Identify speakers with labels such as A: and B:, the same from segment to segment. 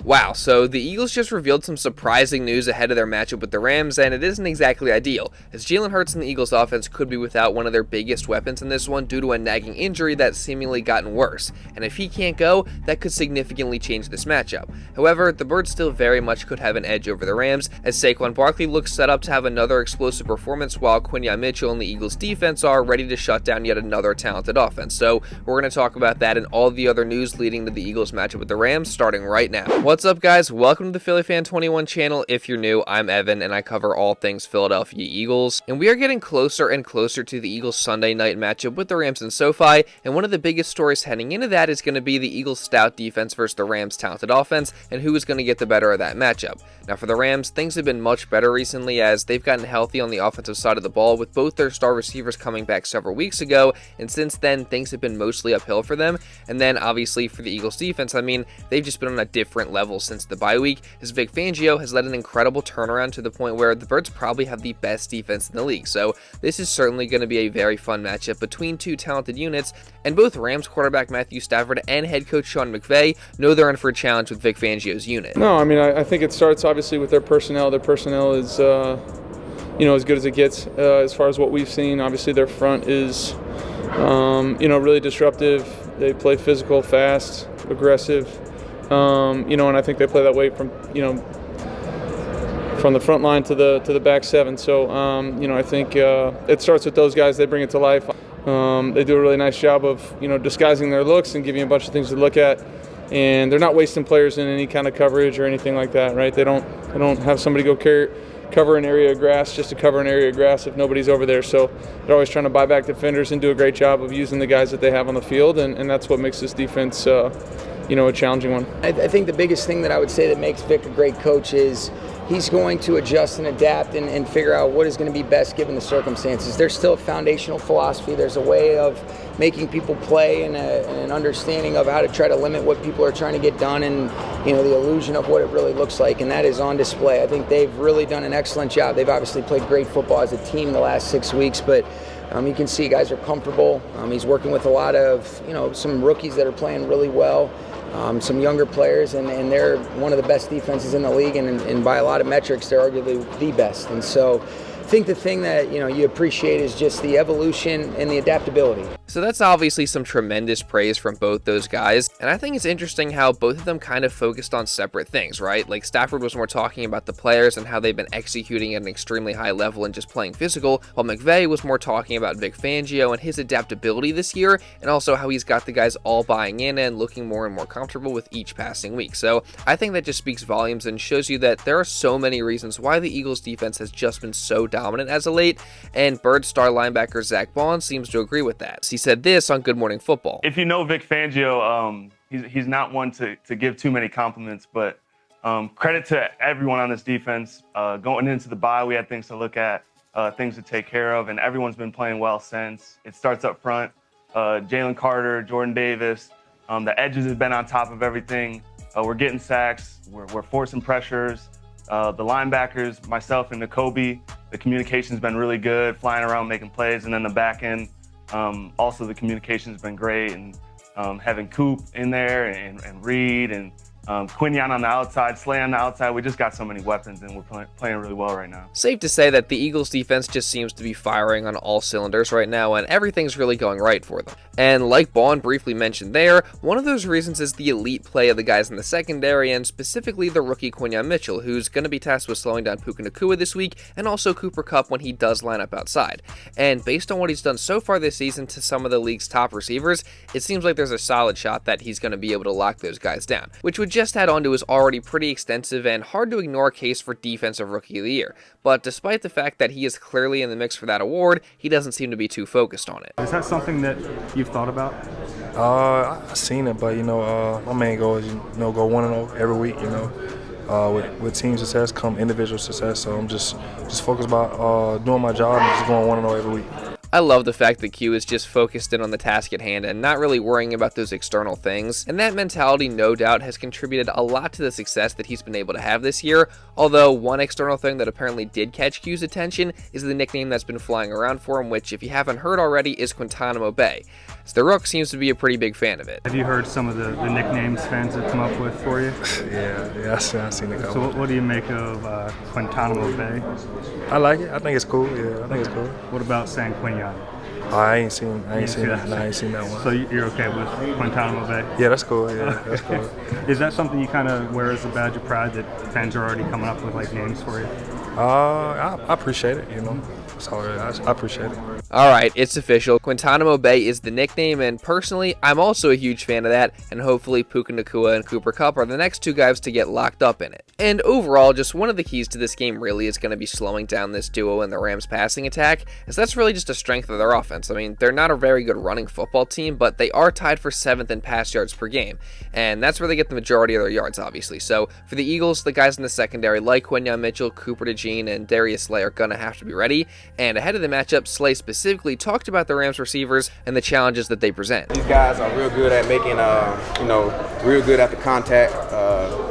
A: Wow, so the Eagles just revealed some surprising news ahead of their matchup with the Rams, and it isn't exactly ideal, as Jalen Hurts and the Eagles offense could be without one of their biggest weapons in this one due to a nagging injury that's seemingly gotten worse, and if he can't go, that could significantly change this matchup. However, the Birds still very much could have an edge over the Rams, as Saquon Barkley looks set up to have another explosive performance, while Quinyon Mitchell and the Eagles defense are ready to shut down yet another talented offense. So we're going to talk about that and all the other news leading to the Eagles matchup with the Rams starting right now. What's up, guys? Welcome to the Philly Fan 21 channel. If you're new, I'm Evan and I cover all things Philadelphia Eagles, and we are getting closer and closer to the Eagles Sunday night matchup with the Rams in SoFi, and one of the biggest stories heading into that is going to be the Eagles stout defense versus the Rams talented offense and who is going to get the better of that matchup. Now for the Rams, things have been much better recently as they've gotten healthy on the offensive side of the ball with both their star receivers coming back several weeks ago, and since then things have been mostly uphill for them. And then obviously for the Eagles defense, I mean, they've just been on a different level since the bye week, as Vic Fangio has led an incredible turnaround to the point where the Birds probably have the best defense in the league. So this is certainly going to be a very fun matchup between two talented units, and both Rams quarterback Matthew Stafford and head coach Sean McVay know they're in for a challenge with Vic Fangio's unit.
B: No, I mean, I think it starts obviously with their personnel. Their personnel is as good as it gets as far as what we've seen. Obviously their front is really disruptive. They play physical, fast, aggressive, and I think they play that way from the front line to the back seven. So I think it starts with those guys. They bring it to life. They do a really nice job of disguising their looks and giving you a bunch of things to look at, and they're not wasting players in any kind of coverage or anything like that, right? They don't have somebody go cover an area of grass just to cover an area of grass if nobody's over there. So they're always trying to buy back defenders and do a great job of using the guys that they have on the field, and that's what makes this defense a challenging one.
C: I think the biggest thing that I would say that makes Vic a great coach is he's going to adjust and adapt and figure out what is going to be best given the circumstances. There's still a foundational philosophy. There's a way of making people play and an understanding of how to try to limit what people are trying to get done, and the illusion of what it really looks like, and that is on display. I think they've really done an excellent job. They've obviously played great football as a team the last 6 weeks, but you can see guys are comfortable. He's working with a lot of some rookies that are playing really well. Some younger players, and they're one of the best defenses in the league, and by a lot of metrics, they're arguably the best. And so I think the thing that you appreciate is just the evolution and the adaptability.
A: So that's obviously some tremendous praise from both those guys, and I think it's interesting how both of them kind of focused on separate things, right? Like Stafford was more talking about the players and how they've been executing at an extremely high level and just playing physical, while McVay was more talking about Vic Fangio and his adaptability this year, and also how he's got the guys all buying in and looking more and more comfortable with each passing week. So I think that just speaks volumes and shows you that there are so many reasons why the Eagles defense has just been so dominant as of late, and Birds star linebacker Zack Baun seems to agree with that. He said this on Good Morning Football.
D: If you know Vic Fangio, he's not one to give too many compliments, but credit to everyone on this defense. Going into the bye, we had things to look at, things to take care of, and everyone's been playing well since. It starts up front. Jalen Carter, Jordan Davis, the edges have been on top of everything. We're getting sacks. We're forcing pressures. The linebackers, myself and Nakobe, the communication's been really good, flying around making plays, and then the back end, also the communication's been great, and having Coop in there and Reed and Quinyon on the outside, Slay on the outside. We just got so many weapons, and we're playing really well right now.
A: Safe to say that the Eagles defense just seems to be firing on all cylinders right now, and everything's really going right for them. And like Baun briefly mentioned there, one of those reasons is the elite play of the guys in the secondary, and specifically the rookie Quinyon Mitchell, who's going to be tasked with slowing down Puka Nacua this week, and also Cooper Kupp when he does line up outside. And based on what he's done so far this season to some of the league's top receivers, it seems like there's a solid shot that he's going to be able to lock those guys down, which would just add on to his already pretty extensive and hard to ignore case for Defensive Rookie of the Year. But despite the fact that he is clearly in the mix for that award, he doesn't seem to be too focused on it.
E: Is that something that you've thought about?
F: I've seen it, but my main goal is go 1-0 every week. With team success come individual success. So I'm just focused about doing my job and just going 1-0 every week.
A: I love the fact that Q is just focused in on the task at hand and not really worrying about those external things, and that mentality no doubt has contributed a lot to the success that he's been able to have this year, although one external thing that apparently did catch Q's attention is the nickname that's been flying around for him, which if you haven't heard already is Guantanamo Bay. So the Rook seems to be a pretty big fan of it.
E: Have you heard some of the nicknames fans have come up with for you?
F: Yeah, I've seen a couple.
E: So what do you make of Guantanamo Bay?
F: I like it. I think it's cool. Yeah, I think it's cool.
E: What about San Quinyon?
F: Oh, I ain't seen that one.
E: So you're okay with Guantanamo Bay?
F: Yeah, that's cool. Yeah, that's cool.
E: Is that something you kind of wear as a badge of pride that fans are already coming up with like names for you?
F: I appreciate it, you know. So I appreciate it.
A: Alright, it's official. Guantanamo Bay is the nickname, and personally, I'm also a huge fan of that, and hopefully Puka Nacua and Cooper Kupp are the next two guys to get locked up in it. And overall, just one of the keys to this game really is going to be slowing down this duo in the Rams' passing attack, as that's really just a strength of their offense. I mean, they're not a very good running football team, but they are tied for 7th in pass yards per game, and that's where they get the majority of their yards, obviously. So for the Eagles, the guys in the secondary like Quinyon Mitchell, Cooper DeJean, and Darius Slay are going to have to be ready, and ahead of the matchup, Slay specifically talked about the Rams receivers and the challenges that they present.
G: These guys are real good at making, real good at the contact,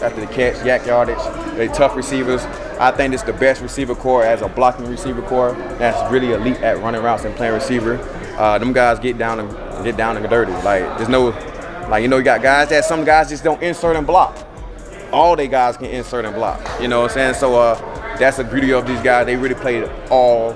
G: after the catch, yak yardage. They're tough receivers. I think it's the best receiver core as a blocking receiver core. That's really elite at running routes and playing receiver. Them guys get down and dirty. Like there's no, you got guys that some guys just don't insert and block. All they guys can insert and block. You know what I'm saying? So that's the beauty of these guys. They really played all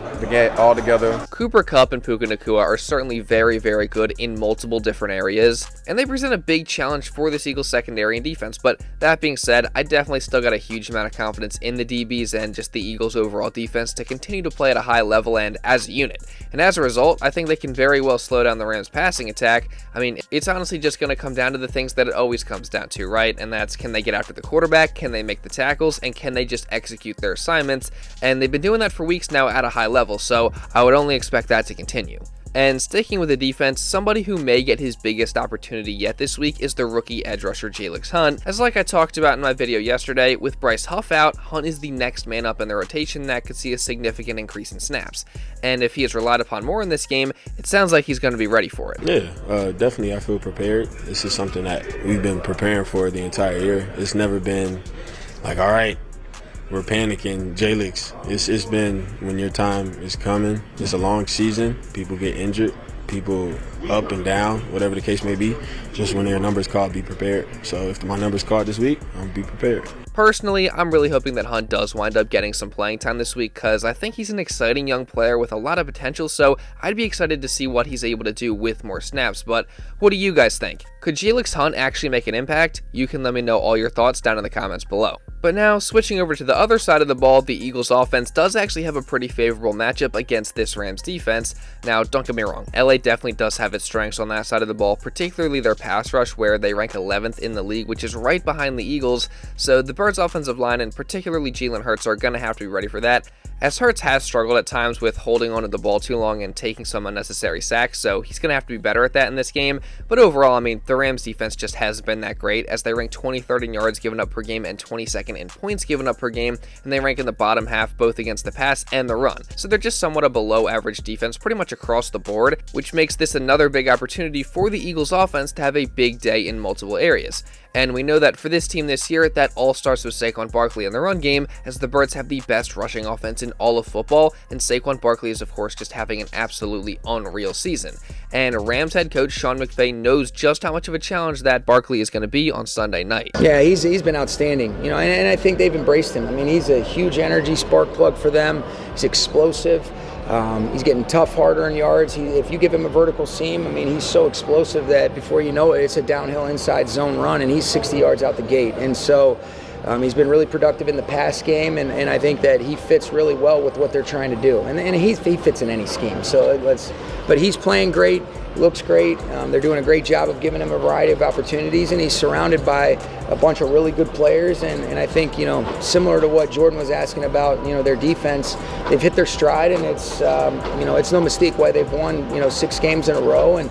G: together.
A: Cooper Kupp and Puka Nacua are certainly very, very good in multiple different areas, and they present a big challenge for this Eagles secondary and defense. But that being said, I definitely still got a huge amount of confidence in the DBs and just the Eagles' overall defense to continue to play at a high level and as a unit. And as a result, I think they can very well slow down the Rams' passing attack. I mean, it's honestly just going to come down to the things that it always comes down to, right? And that's, can they get after the quarterback, can they make the tackles, and can they just execute their assignments? And they've been doing that for weeks now at a high level, so I would only expect that to continue. And sticking with the defense, somebody who may get his biggest opportunity yet this week is the rookie edge rusher Jalyx, as like I talked about in my video yesterday, with Bryce Huff out, Hunt is the next man up in the rotation that could see a significant increase in snaps. And if he is relied upon more in this game, it sounds like he's going to be ready for it.
H: Yeah, definitely I feel prepared. This is something that we've been preparing for the entire year. It's never been like, all right, we're panicking, Jalyx. It's been when your time is coming. It's a long season. People get injured. People up and down, whatever the case may be. Just when their number's called, be prepared. So if my number's called this week, I'll be prepared.
A: Personally, I'm really hoping that Hunt does wind up getting some playing time this week because I think he's an exciting young player with a lot of potential, so I'd be excited to see what he's able to do with more snaps. But what do you guys think? Could Jalyx Hunt actually make an impact? You can let me know all your thoughts down in the comments below. But now, switching over to the other side of the ball, the Eagles offense does actually have a pretty favorable matchup against this Rams defense. Now, don't get me wrong, LA definitely does have its strengths on that side of the ball, particularly their pass rush, where they rank 11th in the league, which is right behind the Eagles. So the Birds' offensive line, and particularly Jalen Hurts, are going to have to be ready for that, as Hurts has struggled at times with holding onto the ball too long and taking some unnecessary sacks, so he's going to have to be better at that in this game. But overall, I mean, the Rams defense just hasn't been that great, as they rank 23rd in yards given up per game and 22nd in points given up per game, and they rank in the bottom half both against the pass and the run. So they're just somewhat a below average defense pretty much across the board, which makes this another big opportunity for the Eagles offense to have a big day in multiple areas. And we know that for this team this year, that all starts with Saquon Barkley in the run game, as the Birds have the best rushing offense in all of football, and Saquon Barkley is of course just having an absolutely unreal season. And Rams head coach Sean McVay knows just how much of a challenge that Barkley is going to be on Sunday night.
C: Yeah, he's been outstanding, and I think they've embraced him. I mean, he's a huge energy spark plug for them. He's explosive. He's getting tough, harder in yards. If you give him a vertical seam, I mean, he's so explosive that before you know it, it's a downhill inside zone run, and he's 60 yards out the gate. And so he's been really productive in the pass game, and I think that he fits really well with what they're trying to do. And he fits in any scheme. But he's playing great, looks great. They're doing a great job of giving him a variety of opportunities, and he's surrounded by a bunch of really good players. And I think, similar to what Jordan was asking about, their defense, they've hit their stride, and it's no mistake why they've won, 6 games in a row, and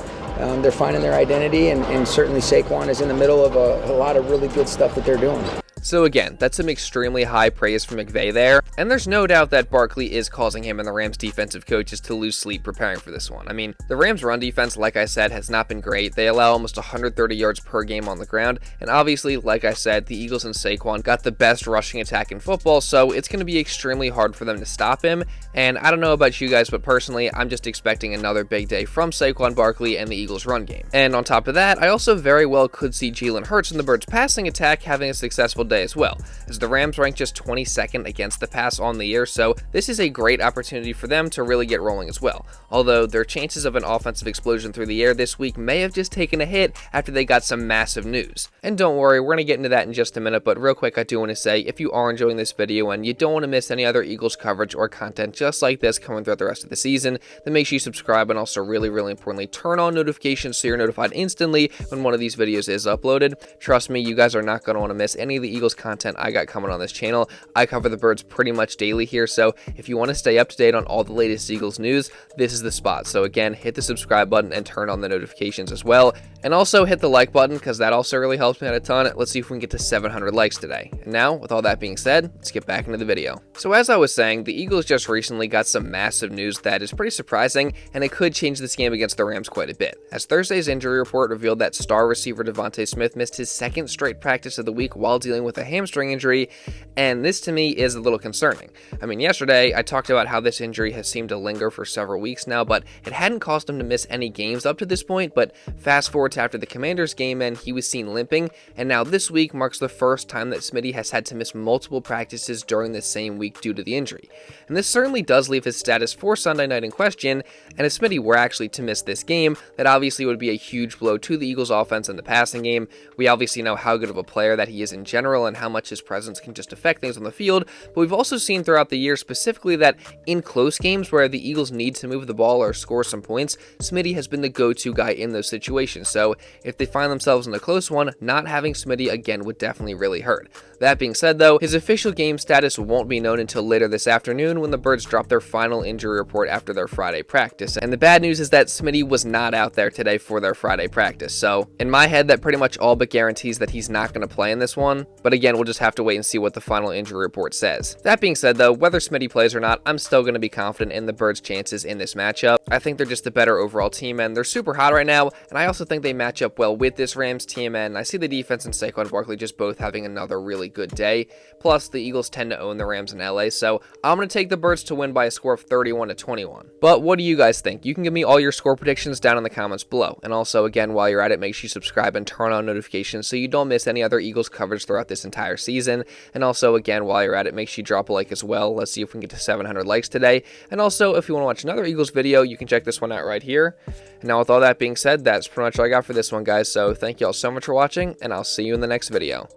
C: they're finding their identity, and certainly Saquon is in the middle of a lot of really good stuff that they're doing.
A: So again, that's some extremely high praise from McVay there, and there's no doubt that Barkley is causing him and the Rams defensive coaches to lose sleep preparing for this one. I mean, the Rams run defense, like I said, has not been great. They allow almost 130 yards per game on the ground, and obviously, like I said, the Eagles and Saquon got the best rushing attack in football, so it's going to be extremely hard for them to stop him, and I don't know about you guys, but personally, I'm just expecting another big day from Saquon Barkley and the Eagles run game. And on top of that, I also very well could see Jalen Hurts and the Birds passing attack having a successful day as well, as the Rams rank just 22nd against the pass on the year, so this is a great opportunity for them to really get rolling as well. Although their chances of an offensive explosion through the air this week may have just taken a hit after they got some massive news. And don't worry, we're going to get into that in just a minute, but real quick, I do want to say, if you are enjoying this video and you don't want to miss any other Eagles coverage or content just like this coming throughout the rest of the season, then make sure you subscribe, and also really importantly, turn on notifications so you're notified instantly when one of these videos is uploaded. Trust me, you guys are not going to want to miss any of the Eagles content I got coming on this channel. I cover the Birds pretty much daily here, so if you want to stay up to date on all the latest Eagles news, this is the spot. So again, hit the subscribe button and turn on the notifications as well. And also hit the like button, because that also really helps me out a ton. Let's see if we can get to 700 likes today. And now, with all that being said, let's get back into the video. So as I was saying, the Eagles just recently got some massive news that is pretty surprising, and it could change this game against the Rams quite a bit. As Thursday's injury report revealed that star receiver DeVonta Smith missed his second straight practice of the week while dealing with a hamstring injury, and this to me is a little concerning. I mean, yesterday I talked about how this injury has seemed to linger for several weeks now, but it hadn't caused him to miss any games up to this point. But fast forward to after the Commanders game, and he was seen limping, and now this week marks the first time that Smitty has had to miss multiple practices during the same week due to the injury. And this certainly does leave his status for Sunday night in question, and if Smitty were actually to miss this game, that obviously would be a huge blow to the Eagles offense in the passing game. We obviously know how good of a player that he is in general and how much his presence can just affect things on the field, but we've also seen throughout the year specifically that in close games where the Eagles need to move the ball or score some points, Smitty has been the go-to guy in those situations. So if they find themselves in a close one, not having Smitty again would definitely really hurt. That being said though, his official game status won't be known until later this afternoon when the Birds drop their final injury report after their Friday practice. And the bad news is that Smitty was not out there today for their Friday practice. So in my head, that pretty much all but guarantees that he's not going to play in this one. But again, we'll just have to wait and see what the final injury report says. That being said though, whether Smitty plays or not, I'm still going to be confident in the Birds' chances in this matchup. I think they're just the better overall team, and they're super hot right now, and I also think they match up well with this Rams team, and I see the defense and Saquon Barkley just both having another really good day. Plus, the Eagles tend to own the Rams in LA, so I'm going to take the Birds to win by a score of 31-21. But what do you guys think? You can give me all your score predictions down in the comments below. And also, again, while you're at it, make sure you subscribe and turn on notifications so you don't miss any other Eagles coverage throughout this entire season. And also, again, while you're at it, make sure you drop a like as well. Let's see if we can get to 700 likes today. And also, if you want to watch another Eagles video, you can check this one out right here. And now, with all that being said, that's pretty much all I got for this one, guys. So thank you all so much for watching, and I'll see you in the next video.